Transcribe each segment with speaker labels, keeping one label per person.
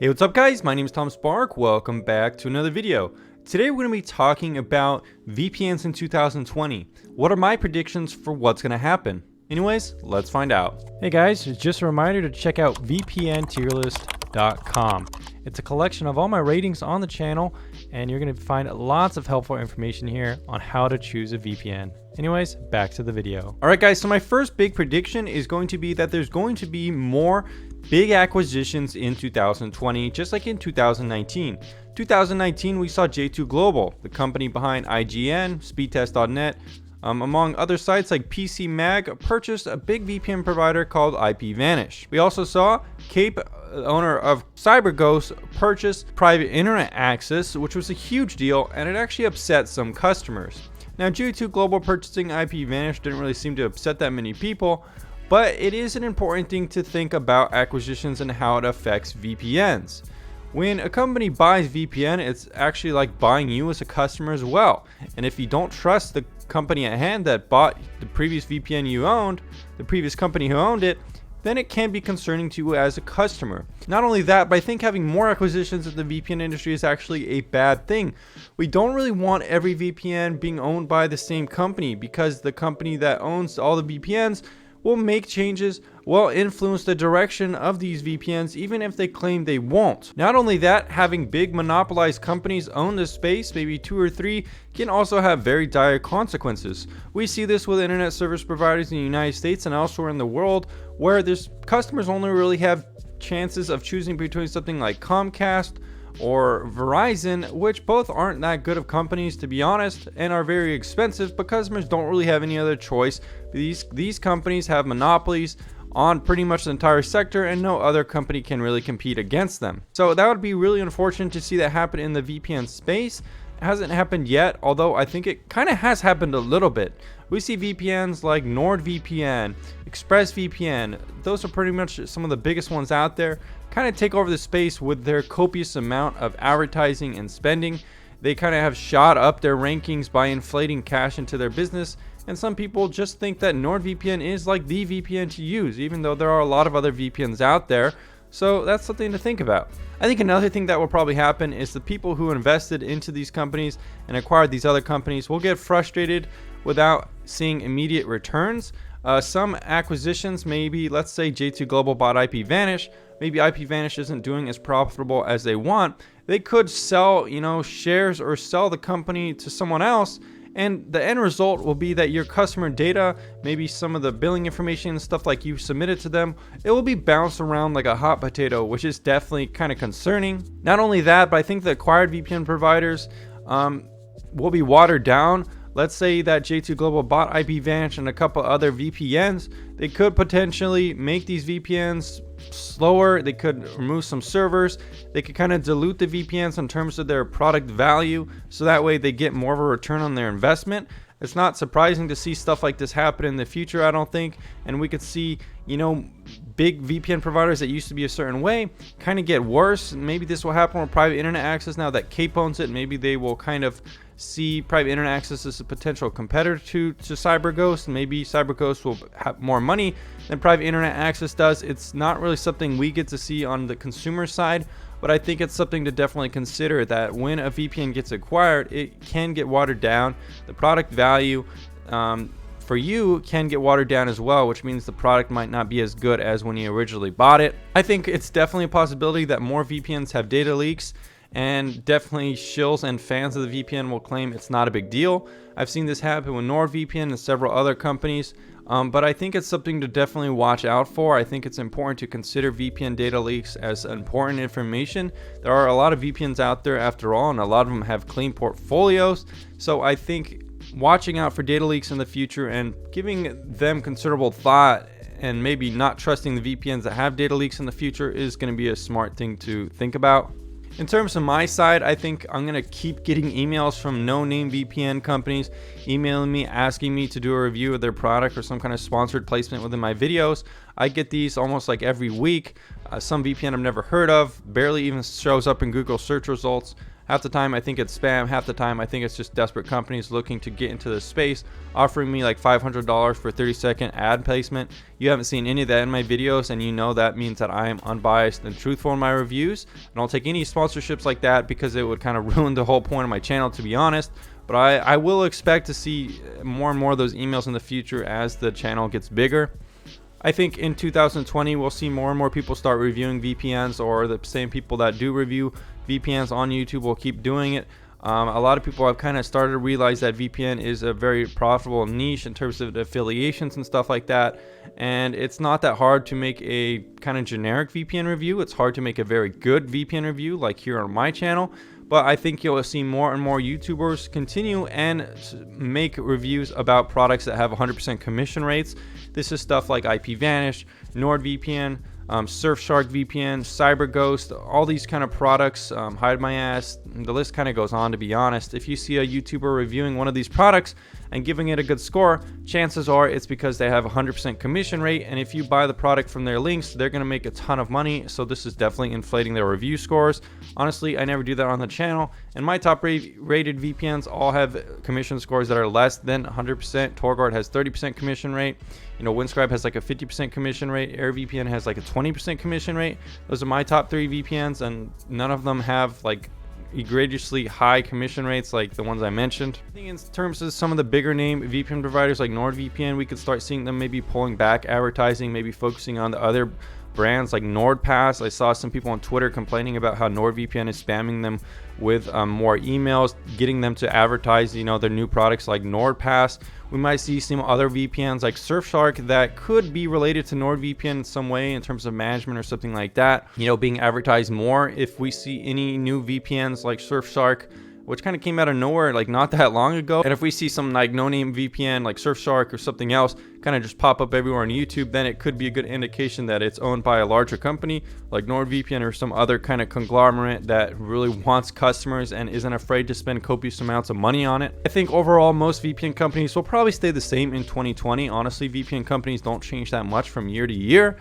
Speaker 1: Hey, what's up guys? My name is Tom Spark. Welcome back to another video. Today we're going to be talking about VPNs in 2020. What are my predictions for what's going to happen? Anyways, let's find out. Hey guys, just a reminder to check out VPNtierlist.com. It's a collection of all my ratings on the channel, and you're going to find lots of helpful information here on how to choose a VPN. Anyways, back to the video. Alright guys, so my first big prediction is going to be that there's going to be more big acquisitions in 2020, just like in 2019. 2019, we saw J2 Global, the company behind IGN, Speedtest.net, among other sites like PC Mag, purchased a big VPN provider called IPVanish. We also saw Cape, owner of CyberGhost, purchase private internet access, which was a huge deal, and it actually upset some customers. Now, J2 Global purchasing IPVanish didn't really seem to upset that many people, but it is an important thing to think about acquisitions and how it affects VPNs. When a company buys VPN, it's actually like buying you as a customer as well. And if you don't trust the company at hand that bought the previous VPN you owned, the previous company who owned it, then it can be concerning to you as a customer. Not only that, but I think having more acquisitions in the VPN industry is actually a bad thing. We don't really want every VPN being owned by the same company, because the company that owns all the VPNs will make changes, will influence the direction of these VPNs, even if they claim they won't. Not only that, having big monopolized companies own this space, maybe 2 or 3, can also have very dire consequences. We see this with internet service providers in the United States and elsewhere in the world, where there's customers only really have chances of choosing between something like Comcast or Verizon, which both aren't that good of companies, to be honest, and are very expensive, but customers don't really have any other choice. These companies have monopolies on pretty much the entire sector, and no other company can really compete against them. So that would be really unfortunate to see that happen in the VPN space. It hasn't happened yet, although I think it kind of has happened a little bit. We see VPNs like NordVPN, ExpressVPN, those are pretty much some of the biggest ones out there, kind of take over the space with their copious amount of advertising and spending. They kind of have shot up their rankings by inflating cash into their business, and some people just think that NordVPN is like the VPN to use, even though there are a lot of other VPNs out there. So that's something to think about. I think another thing that will probably happen is the people who invested into these companies and acquired these other companies will get frustrated without seeing immediate returns. Some acquisitions, maybe let's say J2 Global bought IPVanish, maybe IPVanish isn't doing as profitable as they want. They could sell, shares or sell the company to someone else, and the end result will be that your customer data, maybe some of the billing information and stuff like you submitted to them, it will be bounced around like a hot potato, which is definitely kind of concerning. Not only that, but I think the acquired VPN providers will be watered down. Let's say that J2 Global bought IPVanish and a couple other VPNs. They could potentially make these VPNs slower. They could remove some servers. They could kind of dilute the VPNs in terms of their product value, so that way they get more of a return on their investment. It's not surprising to see stuff like this happen in the future, I don't think. And we could see, big VPN providers that used to be a certain way kind of get worse. Maybe this will happen with private internet access now that Cape owns it. Maybe they will kind of see private internet access as a potential competitor to CyberGhost. Maybe CyberGhost will have more money than private internet access does. It's not really something we get to see on the consumer side, but I think it's something to definitely consider, that when a VPN gets acquired, it can get watered down. The product value for you can get watered down as well, which means the product might not be as good as when you originally bought it. I think it's definitely a possibility that more VPNs have data leaks, and definitely shills and fans of the VPN will claim it's not a big deal. I've seen this happen with NordVPN and several other companies, but I think it's something to definitely watch out for. I think it's important to consider VPN data leaks as important information. There are a lot of VPNs out there after all, and a lot of them have clean portfolios. So I think watching out for data leaks in the future and giving them considerable thought, and maybe not trusting the VPNs that have data leaks in the future, is going to be a smart thing to think about. In terms of my side, I think I'm going to keep getting emails from no-name VPN companies emailing me, asking me to do a review of their product or some kind of sponsored placement within my videos. I get these almost like every week. Some VPN I've never heard of, barely even shows up in Google search results, Half the time I think it's spam, half the time I think it's just desperate companies looking to get into the space, offering me like $500 for 30-second ad placement. You haven't seen any of that in my videos, and you know that means that I am unbiased and truthful in my reviews. I don't take any sponsorships like that because it would kind of ruin the whole point of my channel, to be honest. But I will expect to see more and more of those emails in the future as the channel gets bigger. I think in 2020 we'll see more and more people start reviewing VPNs, or the same people that do review VPNs on YouTube will keep doing it. A lot of people have kind of started to realize that VPN is a very profitable niche in terms of affiliations and stuff like that, and it's not that hard to make a kind of generic VPN review. It's hard to make a very good VPN review like here on my channel. But I think you'll see more and more YouTubers continue and make reviews about products that have 100% commission rates. This is stuff like IPVanish, NordVPN, Surfshark VPN, CyberGhost, all these kind of products, Hide My Ass, the list kind of goes on, to be honest. If you see a YouTuber reviewing one of these products and giving it a good score, chances are it's because they have a 100% commission rate, and if you buy the product from their links, they're going to make a ton of money, so this is definitely inflating their review scores. Honestly, I never do that on the channel, and my top rated VPNs all have commission scores that are less than 100%. TorGuard has 30% commission rate. You know, Windscribe has like a 50% commission rate. AirVPN has like a 20% commission rate. Those are my top 3 VPNs, and none of them have like egregiously high commission rates like the ones I mentioned. I think in terms of some of the bigger name VPN providers like NordVPN, we could start seeing them maybe pulling back advertising, maybe focusing on the other brands like NordPass. I saw some people on Twitter complaining about how NordVPN is spamming them with more emails, getting them to advertise, you know, their new products like NordPass. We might see some other VPNs like Surfshark that could be related to NordVPN in some way in terms of management or something like that, you know, being advertised more. If we see any new VPNs like Surfshark, which kind of came out of nowhere like not that long ago, and if we see some like no-name VPN like Surfshark or something else kind of just pop up everywhere on YouTube, then it could be a good indication that it's owned by a larger company like NordVPN or some other kind of conglomerate that really wants customers and isn't afraid to spend copious amounts of money on it. I think overall most VPN companies will probably stay the same in 2020. Honestly, VPN companies don't change that much from year to year.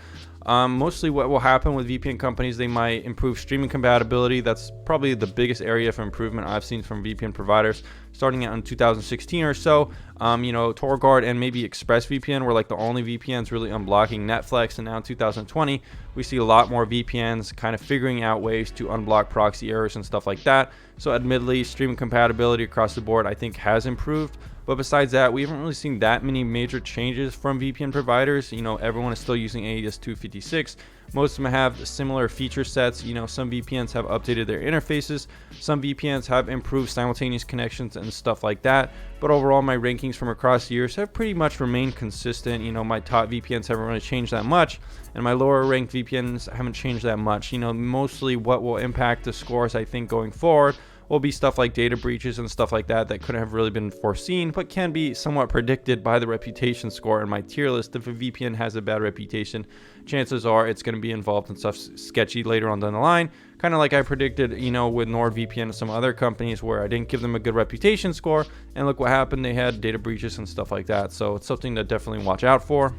Speaker 1: Mostly what will happen with VPN companies, they might improve streaming compatibility. That's probably the biggest area for improvement I've seen from VPN providers starting out in 2016 or so. You know, TorGuard and maybe ExpressVPN were like the only VPNs really unblocking Netflix, and now in 2020 we see a lot more VPNs kind of figuring out ways to unblock proxy errors and stuff like that. So admittedly, streaming compatibility across the board I think has improved. But besides that, we haven't really seen that many major changes from VPN providers. You know, everyone is still using AES 256. Most of them have similar feature sets. You know, some VPNs have updated their interfaces. Some VPNs have improved simultaneous connections and stuff like that. But overall, my rankings from across years have pretty much remained consistent. You know, my top VPNs haven't really changed that much, and my lower ranked VPNs haven't changed that much. You know, mostly what will impact the scores, I think, going forward will be stuff like data breaches and stuff like that that couldn't have really been foreseen, but can be somewhat predicted by the reputation score in my tier list. If a VPN has a bad reputation, chances are it's going to be involved in stuff sketchy later on down the line, kind of like I predicted, you know, with NordVPN and some other companies where I didn't give them a good reputation score, and look what happened, they had data breaches and stuff like that. So it's something to definitely watch out for.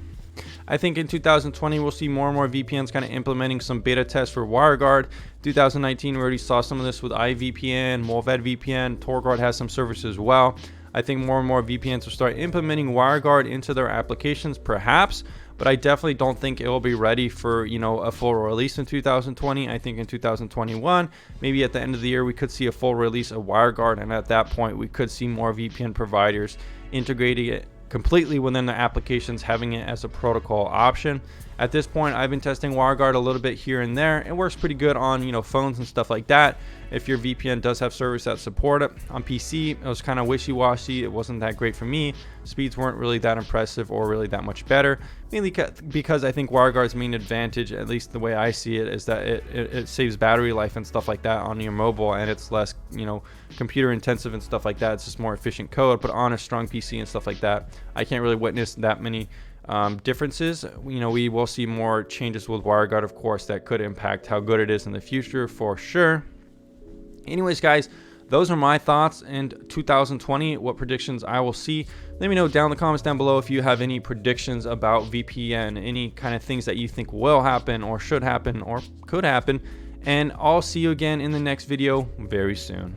Speaker 1: I think in 2020 we'll see more and more VPNs kind of implementing some beta tests for WireGuard. 2019 we already saw some of this with iVPN, MolVPN, TorGuard has some services as well. I think more and more VPNs will start implementing WireGuard into their applications, perhaps, but I definitely don't think it will be ready for, you know, a full release in 2020. I think in 2021, maybe at the end of the year, we could see a full release of WireGuard, and at that point we could see more VPN providers integrating it completely within the applications, having it as a protocol option. At this point, I've been testing WireGuard a little bit here and there. It works pretty good on, you know, phones and stuff like that. If your VPN does have servers that support it. On PC, it was kind of wishy-washy. It wasn't that great for me. Speeds weren't really that impressive or really that much better, mainly because I think WireGuard's main advantage, at least the way I see it, is that it saves battery life and stuff like that on your mobile, and it's less, you know, computer intensive and stuff like that. It's just more efficient code. But on a strong PC and stuff like that, I can't really witness that many differences. You know, we will see more changes with WireGuard, of course, that could impact how good it is in the future for sure. Anyways, guys, those are my thoughts in 2020, what predictions I will see. Let me know down in the comments down below if you have any predictions about VPN, any kind of things that you think will happen or should happen or could happen. and I'll see you again in the next video very soon.